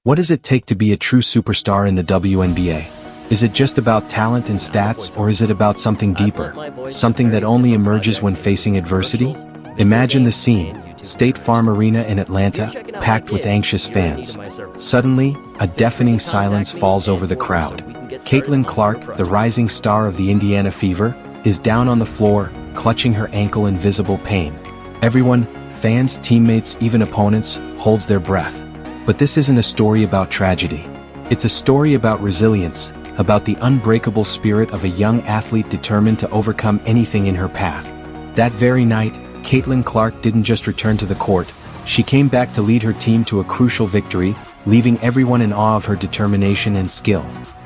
What does it take to be a true superstar in the WNBA? Is it just about talent and stats, or is it about something deeper? Something that only emerges when facing adversity? Imagine the scene. State Farm Arena in Atlanta, packed with anxious fans. Suddenly, a deafening silence falls over the crowd. Caitlin Clark, the rising star of the Indiana Fever, is down on the floor, clutching her ankle in visible pain. Everyone, fans, teammates, even opponents, holds their breath. But this isn't a story about tragedy. It's a story about resilience, about the unbreakable spirit of a young athlete determined to overcome anything in her path. That very night, Caitlin Clark didn't just return to the court, she came back to lead her team to a crucial victory, leaving everyone in awe of her determination and skill.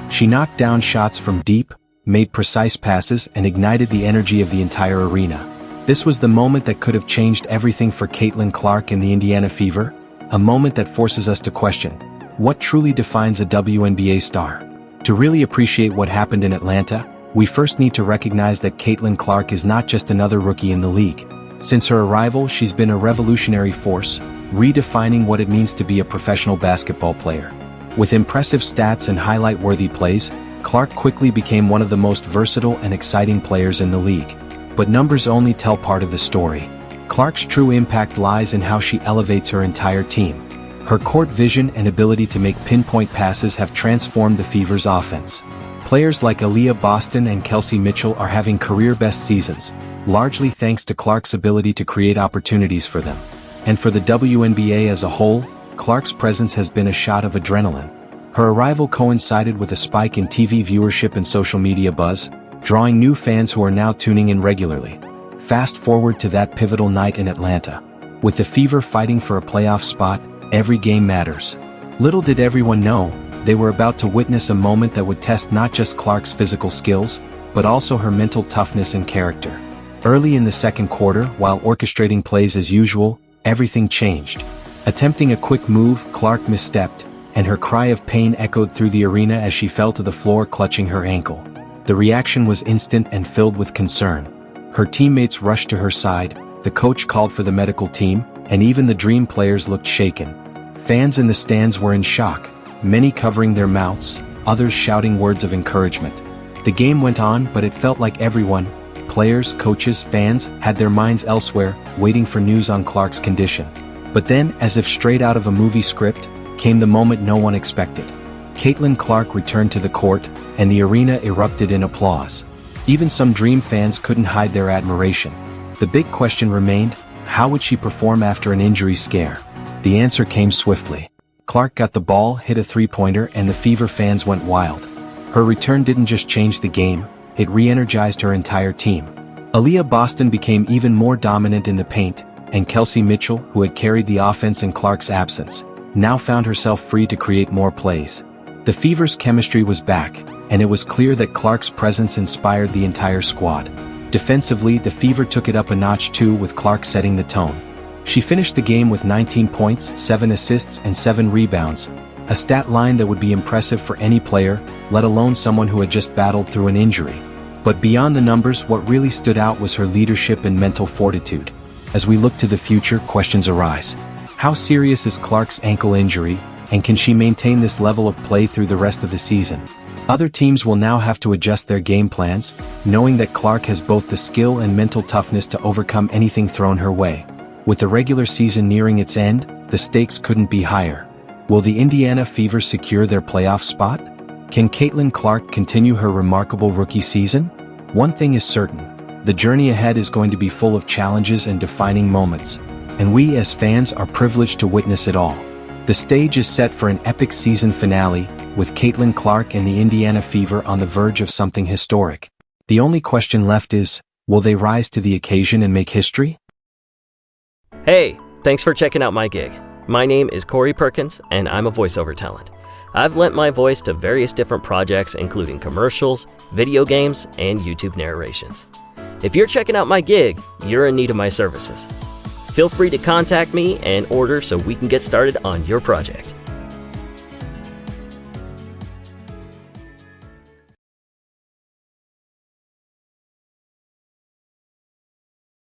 She knocked down shots from deep, made precise passes, and ignited the energy of the entire arena. This was the moment that could have changed everything for Caitlin Clark in the Indiana Fever, a moment that forces us to question, what truly defines a WNBA star? To really appreciate what happened in Atlanta, we first need to recognize that Caitlin Clark is not just another rookie in the league. Since her arrival, she's been a revolutionary force, redefining what it means to be a professional basketball player. With impressive stats and highlight-worthy plays, Clark quickly became one of the most versatile and exciting players in the league. But numbers only tell part of the story. Clark's true impact lies in how she elevates her entire team. Her court vision and ability to make pinpoint passes have transformed the Fever's offense. Players like Aaliyah Boston and Kelsey Mitchell are having career-best seasons, largely thanks to Clark's ability to create opportunities for them. And for the WNBA as a whole, Clark's presence has been a shot of adrenaline. Her arrival coincided with a spike in TV viewership and social media buzz, drawing new fans who are now tuning in regularly. Fast forward to that pivotal night in Atlanta. With the Fever fighting for a playoff spot, every game matters. Little did everyone know, they were about to witness a moment that would test not just Clark's physical skills, but also her mental toughness and character. Early in the second quarter, while orchestrating plays as usual, everything changed. Attempting a quick move, Clark misstepped, and her cry of pain echoed through the arena as she fell to the floor clutching her ankle. The reaction was instant and filled with concern. Her teammates rushed to her side, the coach called for the medical team, and even the Dream players looked shaken. Fans in the stands were in shock, many covering their mouths, others shouting words of encouragement. The game went on, but it felt like everyone, players, coaches, fans, had their minds elsewhere, waiting for news on Clark's condition. But then, as if straight out of a movie script, came the moment no one expected. Caitlin Clark returned to the court, and the arena erupted in applause. Even some Dream fans couldn't hide their admiration. The big question remained, how would she perform after an injury scare? The answer came swiftly. Clark got the ball, hit a three-pointer, and the Fever fans went wild. Her return didn't just change the game, it re-energized her entire team. Aaliyah Boston became even more dominant in the paint, and Kelsey Mitchell, who had carried the offense in Clark's absence, now found herself free to create more plays. The Fever's chemistry was back, and it was clear that Clark's presence inspired the entire squad. Defensively, the Fever took it up a notch too, with Clark setting the tone. She finished the game with 19 points, 7 assists, and 7 rebounds, a stat line that would be impressive for any player, let alone someone who had just battled through an injury. But beyond the numbers, what really stood out was her leadership and mental fortitude. As we look to the future, questions arise. How serious is Clark's ankle injury, and can she maintain this level of play through the rest of the season? Other teams will now have to adjust their game plans, knowing that Clark has both the skill and mental toughness to overcome anything thrown her way. With the regular season nearing its end, the stakes couldn't be higher. Will the Indiana Fever secure their playoff spot? Can Caitlin Clark continue her remarkable rookie season? One thing is certain, the journey ahead is going to be full of challenges and defining moments, and we as fans are privileged to witness it all. The stage is set for an epic season finale, with Caitlin Clark and the Indiana Fever on the verge of something historic. The only question left is, will they rise to the occasion and make history? Hey, thanks for checking out my gig. My name is Corey Perkins, and I'm a voiceover talent. I've lent my voice to various different projects, including commercials, video games, and YouTube narrations. If you're checking out my gig, you're in need of my services. Feel free to contact me and order so we can get started on your project.